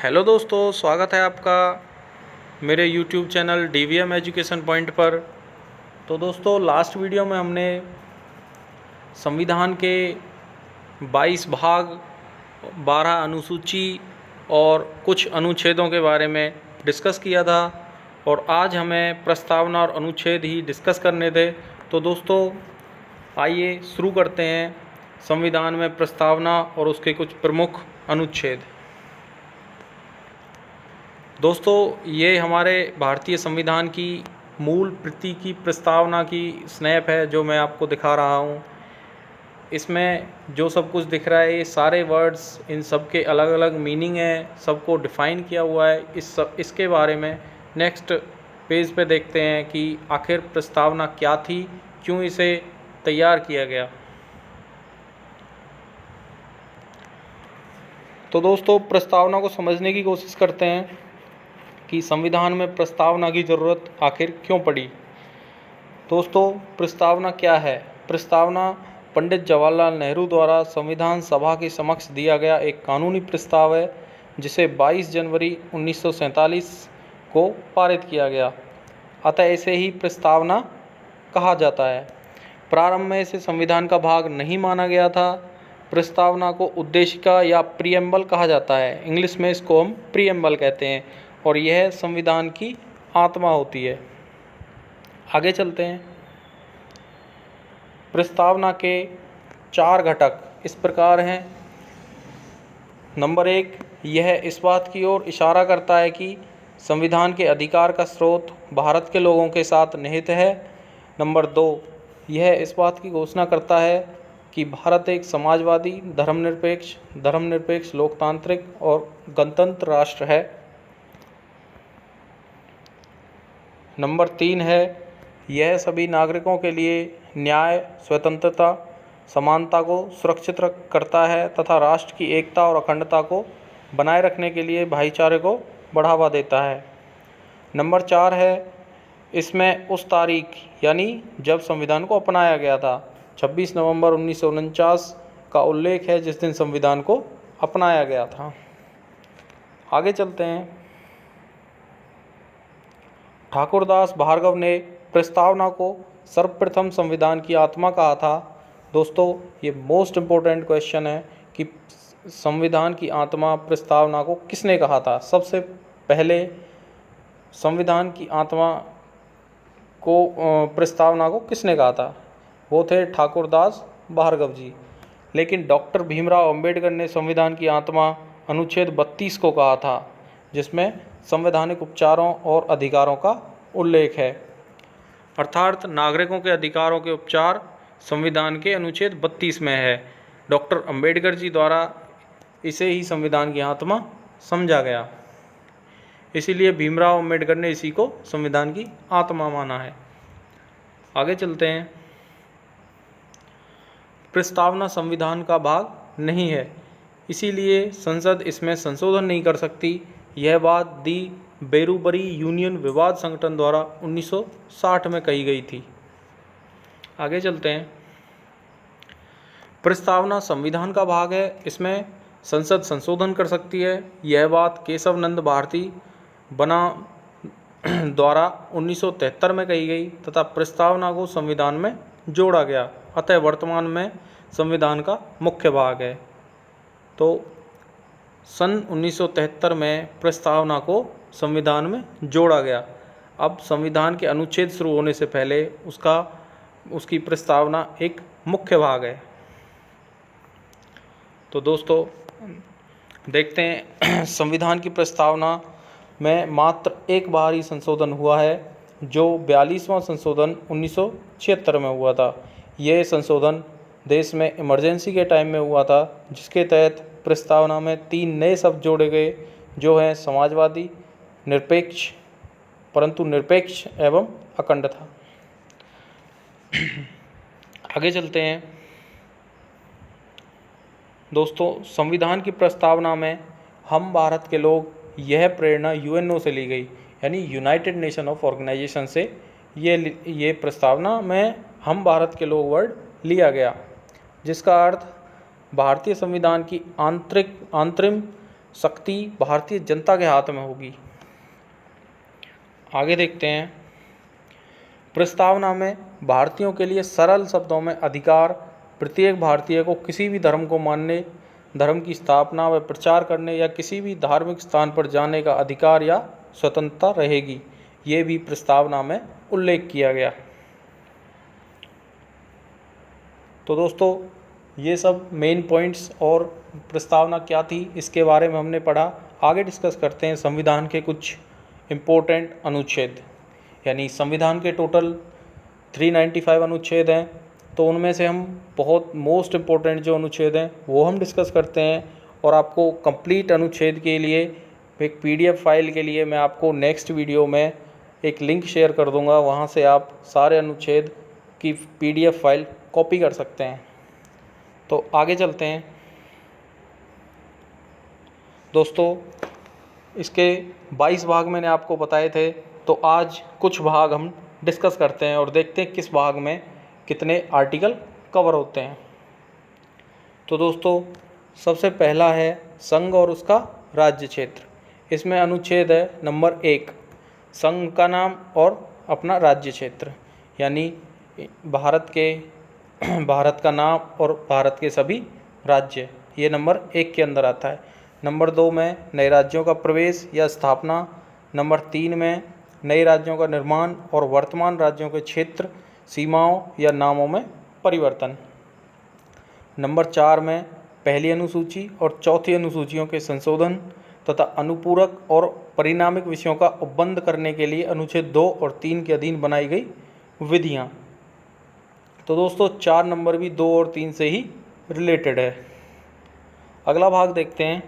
Hello दोस्तों, स्वागत है आपका मेरे YouTube channel DVM education point पर। तो दोस्तों, लास्ट वीडियो में हमने संविधान के 22 भाग, 12 अनुसूची और कुछ अनुच्छेदों के बारे में डिस्कस किया था और आज हमें प्रस्तावना और अनुच्छेद ही डिस्कस करने थे। तो दोस्तों, आइए शुरू करते हैं संविधान में प्रस्तावना और उसके कुछ प्रमुख अनुच्छेद। दोस्तों, ये हमारे भारतीय संविधान की मूल प्रति की प्रस्तावना की स्नैप है जो मैं आपको दिखा रहा हूँ। इसमें जो सब कुछ दिख रहा है, ये सारे वर्ड्स, इन सब के अलग अलग मीनिंग है, सबको डिफ़ाइन किया हुआ है। इसके बारे में नेक्स्ट पेज पे देखते हैं कि आखिर प्रस्तावना क्या थी, क्यों इसे तैयार किया गया। तो दोस्तों, प्रस्तावना को समझने की कोशिश करते हैं कि संविधान में प्रस्तावना की ज़रूरत आखिर क्यों पड़ी। दोस्तों, प्रस्तावना क्या है? प्रस्तावना पंडित जवाहरलाल नेहरू द्वारा संविधान सभा के समक्ष दिया गया एक कानूनी प्रस्ताव है जिसे 22 जनवरी 1947 को पारित किया गया। अतः इसे ही प्रस्तावना कहा जाता है। प्रारंभ में इसे संविधान का भाग नहीं माना गया था। प्रस्तावना को उद्देशिका या प्रीएम्बल कहा जाता है। इंग्लिश में इसको हम प्रीएम्बल कहते हैं और यह संविधान की आत्मा होती है। आगे चलते हैं। प्रस्तावना के 4 घटक इस प्रकार हैं। नंबर 1, यह इस बात की ओर इशारा करता है कि संविधान के अधिकार का स्रोत भारत के लोगों के साथ निहित है। नंबर 2, यह इस बात की घोषणा करता है कि भारत एक समाजवादी, धर्मनिरपेक्ष, लोकतांत्रिक और गणतंत्र राष्ट्र है। नंबर 3 है, यह सभी नागरिकों के लिए न्याय, स्वतंत्रता, समानता को सुरक्षित करता है तथा राष्ट्र की एकता और अखंडता को बनाए रखने के लिए भाईचारे को बढ़ावा देता है। नंबर 4 है, इसमें उस तारीख यानी जब संविधान को अपनाया गया था 26 नवंबर 1949 का उल्लेख है जिस दिन संविधान को अपनाया गया था। आगे चलते हैं। ठाकुरदास भार्गव ने प्रस्तावना को सर्वप्रथम संविधान की आत्मा कहा था। दोस्तों, ये मोस्ट इम्पोर्टेंट क्वेश्चन है कि संविधान की आत्मा प्रस्तावना को किसने कहा था। सबसे पहले संविधान की आत्मा को प्रस्तावना को किसने कहा था? वो थे ठाकुरदास भार्गव जी। लेकिन डॉक्टर भीमराव अंबेडकर ने संविधान की आत्मा अनुच्छेद 32 को कहा था जिसमें संवैधानिक उपचारों और अधिकारों का उल्लेख है। अर्थात नागरिकों के अधिकारों के उपचार संविधान के अनुच्छेद 32 में है। डॉक्टर अंबेडकर जी द्वारा इसे ही संविधान की आत्मा समझा गया। इसीलिए भीमराव अंबेडकर ने इसी को संविधान की आत्मा माना है। आगे चलते हैं। प्रस्तावना संविधान का भाग नहीं है, इसीलिए संसद इसमें संशोधन नहीं कर सकती। यह बात दी बेरूबरी यूनियन विवाद संगठन द्वारा 1960 में कही गई थी। आगे चलते हैं। प्रस्तावना संविधान का भाग है, इसमें संसद संशोधन कर सकती है। यह बात केशव नंद भारती बना द्वारा 1973 में कही गई तथा प्रस्तावना को संविधान में जोड़ा गया। अतः वर्तमान में संविधान का मुख्य भाग है। तो सन 1973 में प्रस्तावना को संविधान में जोड़ा गया। अब संविधान के अनुच्छेद शुरू होने से पहले उसकी प्रस्तावना एक मुख्य भाग है। तो दोस्तों, देखते हैं संविधान की प्रस्तावना में मात्र एक बार ही संशोधन हुआ है जो 42वां संशोधन 1976 में हुआ था। यह संशोधन देश में इमरजेंसी के टाइम में हुआ था जिसके तहत प्रस्तावना में 3 नए शब्द जोड़े गए जो हैं समाजवादी, निरपेक्ष एवं अखंड था। आगे चलते हैं। दोस्तों, संविधान की प्रस्तावना में हम भारत के लोग यह प्रेरणा यूएनओ से ली गई, यानी यूनाइटेड नेशन ऑफ ऑर्गेनाइजेशन से ये प्रस्तावना में हम भारत के लोग वर्ड लिया गया, जिसका अर्थ भारतीय संविधान की अंतरिम शक्ति भारतीय जनता के हाथ में होगी। आगे देखते हैं। प्रस्तावना में भारतीयों के लिए सरल शब्दों में अधिकार, प्रत्येक भारतीय को किसी भी धर्म को मानने, धर्म की स्थापना व प्रचार करने या किसी भी धार्मिक स्थान पर जाने का अधिकार या स्वतंत्रता रहेगी। ये भी प्रस्तावना में उल्लेख किया गया। तो दोस्तों ये सब मेन पॉइंट्स और प्रस्तावना क्या थी इसके बारे में हमने पढ़ा। आगे डिस्कस करते हैं संविधान के कुछ इम्पोर्टेंट अनुच्छेद। यानी संविधान के टोटल 395 अनुच्छेद हैं, तो उनमें से हम बहुत मोस्ट इम्पोर्टेंट जो अनुच्छेद हैं वो हम डिस्कस करते हैं। और आपको कंप्लीट अनुच्छेद के लिए एक PDF फाइल के लिए मैं आपको नेक्स्ट वीडियो में एक लिंक शेयर कर दूंगा, वहाँ से आप सारे अनुच्छेद की PDF फाइल कॉपी कर सकते हैं। तो आगे चलते हैं दोस्तों। इसके 22 भाग मैंने आपको बताए थे, तो आज कुछ भाग हम डिस्कस करते हैं और देखते हैं किस भाग में कितने आर्टिकल कवर होते हैं। तो दोस्तों सबसे पहला है संघ और उसका राज्य क्षेत्र। इसमें अनुच्छेद है नंबर 1, संघ का नाम और अपना राज्य क्षेत्र। यानी भारत का नाम और भारत के सभी राज्य, ये नंबर 1 के अंदर आता है। नंबर 2 में नए राज्यों का प्रवेश या स्थापना। नंबर 3 में नए राज्यों का निर्माण और वर्तमान राज्यों के क्षेत्र, सीमाओं या नामों में परिवर्तन। नंबर 4 में पहली अनुसूची और चौथी अनुसूचियों के संशोधन तथा अनुपूरक और परिणामिक विषयों का उपबंध करने के लिए अनुच्छेद 2 और 3 के अधीन बनाई गई विधियाँ। तो दोस्तों 4 नंबर भी 2 और 3 से ही रिलेटेड है। अगला भाग देखते हैं।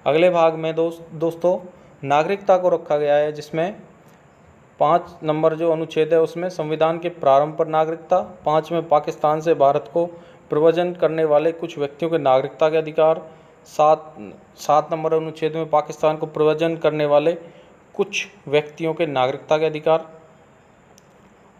अगले भाग में दोस्तों नागरिकता को रखा गया है, जिसमें 5 नंबर जो अनुच्छेद है उसमें संविधान के प्रारंभ पर नागरिकता, 5 में पाकिस्तान से भारत को प्रव्रजन करने वाले कुछ व्यक्तियों के नागरिकता के अधिकार, 7 नंबर अनुच्छेद में पाकिस्तान को प्रव्रजन करने वाले कुछ व्यक्तियों के नागरिकता के अधिकार,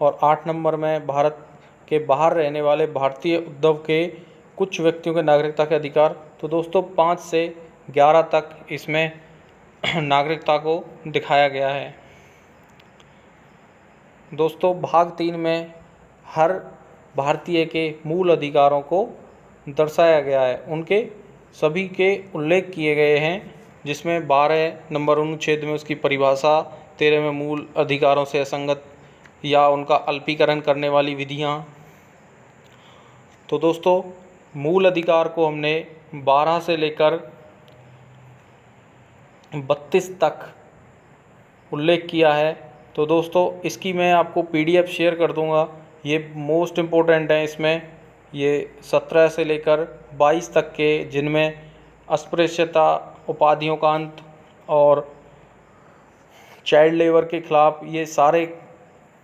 और 8 नंबर में भारत के बाहर रहने वाले भारतीय उद्भव के कुछ व्यक्तियों के नागरिकता के अधिकार। तो दोस्तों 5 से 11 तक इसमें नागरिकता को दिखाया गया है। दोस्तों भाग 3 में हर भारतीय के मूल अधिकारों को दर्शाया गया है, उनके सभी के उल्लेख किए गए हैं, जिसमें 12 नंबर अनुच्छेद में उसकी परिभाषा, 13 में मूल अधिकारों से असंगत या उनका अल्पीकरण करने वाली विधियाँ। तो दोस्तों मूल अधिकार को हमने 12 से लेकर 32 तक उल्लेख किया है। तो दोस्तों इसकी मैं आपको PDF शेयर कर दूंगा, ये मोस्ट इम्पोर्टेंट है। इसमें ये 17 से लेकर 22 तक के, जिनमें अस्पृश्यता, उपाधियों का अंत और चाइल्ड लेबर के खिलाफ, ये सारे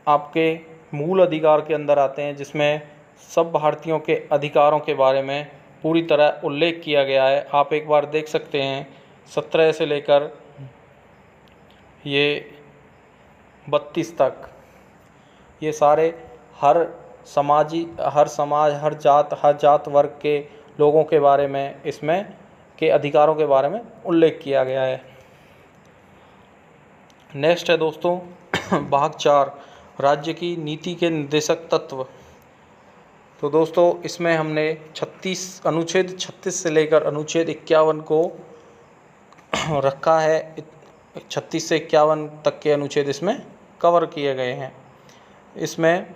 आपके मूल अधिकार के अंदर आते हैं, जिसमें सब भारतीयों के अधिकारों के बारे में पूरी तरह उल्लेख किया गया है। आप एक बार देख सकते हैं 17 से लेकर ये 32 तक, ये सारे हर समाज, हर जात वर्ग के लोगों के बारे में, इसमें के अधिकारों के बारे में उल्लेख किया गया है। नेक्स्ट है दोस्तों भाग 4, राज्य की नीति के निर्देशक तत्व। तो दोस्तों इसमें हमने अनुच्छेद 36 से लेकर अनुच्छेद 51 को रखा है। 36 से 51 तक के अनुच्छेद इसमें कवर किए गए हैं। इसमें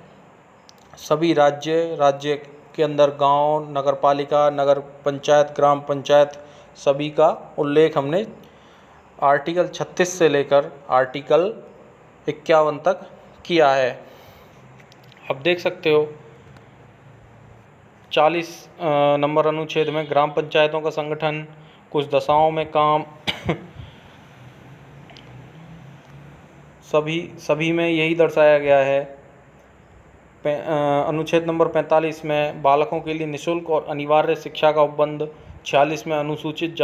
सभी राज्य के अंदर गांव, नगरपालिका, नगर पंचायत, ग्राम पंचायत, सभी का उल्लेख हमने आर्टिकल 36 से लेकर आर्टिकल 51 तक किया है। अब देख सकते हो 40 नंबर अनुच्छेद में ग्राम पंचायतों का संगठन, कुछ दशाओं में काम, सभी में यही दर्शाया गया है। अनुच्छेद नंबर 45 में बालकों के लिए निःशुल्क और अनिवार्य शिक्षा का उपबंध, 46 में अनुसूचित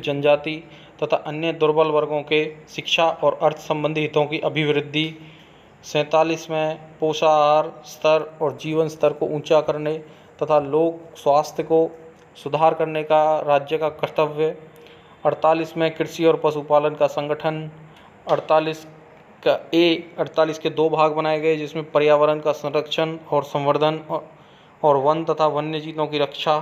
जनजाति तथा अन्य दुर्बल वर्गों के शिक्षा और अर्थ संबंधी हितों की अभिवृद्धि, 47 में पोषाहार स्तर और जीवन स्तर को ऊंचा करने तथा लोक स्वास्थ्य को सुधार करने का राज्य का कर्तव्य। 48 में कृषि और पशुपालन का संगठन। 48 के 2 भाग बनाए गए, जिसमें पर्यावरण का संरक्षण और संवर्धन और वन तथा वन्य जीवों की रक्षा।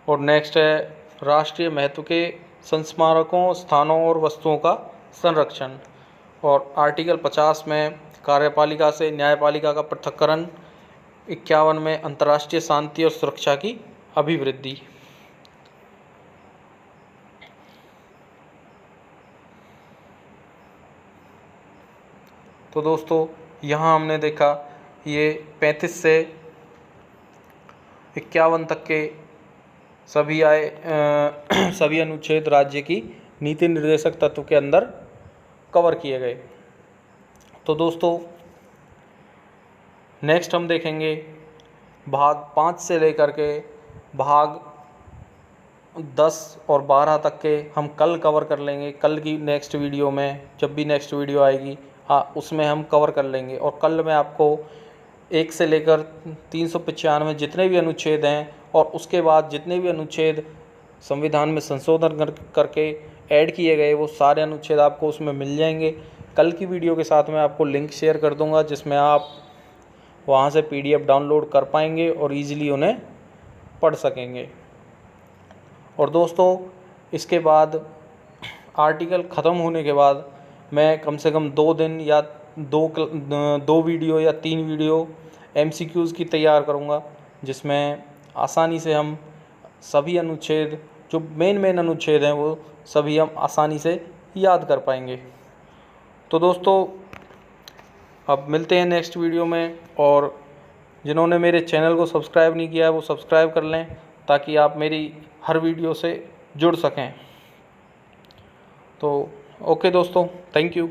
और नेक्स्ट है राष्ट्रीय महत्व के संस्मारकों, स्थानों और वस्तुओं का संरक्षण। और आर्टिकल 50 में कार्यपालिका से न्यायपालिका का पृथक्करण। 51 में अंतर्राष्ट्रीय शांति और सुरक्षा की अभिवृद्धि। तो दोस्तों यहाँ हमने देखा ये 35 से 51 तक के सभी अनुच्छेद राज्य की नीति निर्देशक तत्व के अंदर कवर किए गए। तो दोस्तों नेक्स्ट हम देखेंगे भाग 5 से लेकर के भाग 10 और 12 तक के हम कल कवर कर लेंगे। कल की नेक्स्ट वीडियो में, जब भी नेक्स्ट वीडियो आएगी उसमें हम कवर कर लेंगे। और कल मैं आपको 1 से लेकर 395 जितने भी अनुच्छेद हैं और उसके बाद जितने भी अनुच्छेद संविधान में संशोधन करके ऐड किए गए, वो सारे अनुच्छेद आपको उसमें मिल जाएंगे। कल की वीडियो के साथ मैं आपको लिंक शेयर कर दूंगा, जिसमें आप वहाँ से PDF डाउनलोड कर पाएंगे और ईज़िली उन्हें पढ़ सकेंगे। और दोस्तों इसके बाद आर्टिकल ख़त्म होने के बाद मैं कम से कम 2 दिन या 2 वीडियो या 3 वीडियो MCQs की तैयार करूँगा, जिसमें आसानी से हम सभी अनुच्छेद, जो मेन अनुच्छेद हैं, वो सभी हम आसानी से याद कर पाएंगे। तो दोस्तों अब मिलते हैं नेक्स्ट वीडियो में। और जिन्होंने मेरे चैनल को सब्सक्राइब नहीं किया है वो सब्सक्राइब कर लें, ताकि आप मेरी हर वीडियो से जुड़ सकें। तो ओके दोस्तों, थैंक यू।